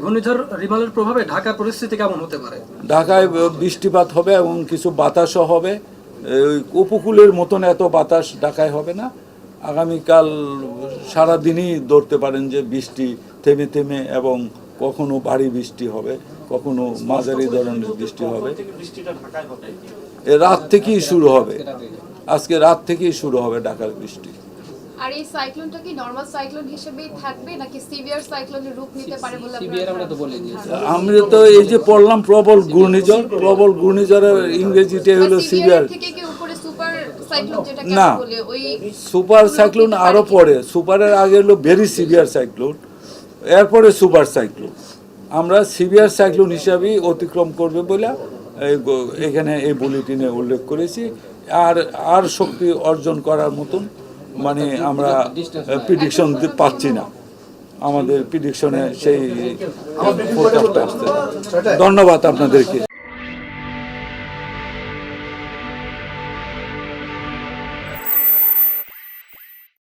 ঘূর্ণিঝড় রিমালের প্রভাবে ঢাকার পরিস্থিতি কেমন হতে পারে? ঢাকায় বৃষ্টিপাত হবে এবং কিছু বাতাসও হবে। ওই উপকূলের মতন এত বাতাস ঢাকায় হবে না। আগামীকাল সারাদিনই ধরতে পারেন যে বৃষ্টি থেমে থেমে এবং কখনো ভারী বৃষ্টি হবে, কখনো মাঝারি ধরনের বৃষ্টি হবে। রাত থেকেই শুরু হবে, আজকে রাত থেকেই শুরু হবে ঢাকার বৃষ্টি। আর এই সাইক্লোনটা কি নরমাল সাইক্লোন হিসেবেই থাকবে নাকি সিভিয়ার সাইক্লোনের রূপ নিতে পারে বলে আমরা তো বলে দিয়েছি। আমরা তো এই যে পড়লাম প্রবল ঘূর্ণিঝড়, প্রবল ঘূর্ণিঝড়ের ইংরেজিতে হলো সিভিয়ার। থেকে কি উপরে সুপার সাইক্লোন যেটাকে না, বলে ওই সুপার সাইক্লোন আরো পরে। সুপারের আগে হলো ভেরি সিভিয়ার সাইক্লোন, এরপরে সুপার সাইক্লোন। আমরা সিভিয়ার সাইক্লোন হিসাবেই অতিক্রম করবে বলে এখানে এই বুলেটিনে উল্লেখ করেছি। আর শক্তি অর্জন করার মতন মানে আমরা প্রিডিকশন পাচ্ছি না, আমাদের প্রিডিকশনে সেই ফোরকাস্টটা আসছে। ধন্যবাদ আপনাদেরকে।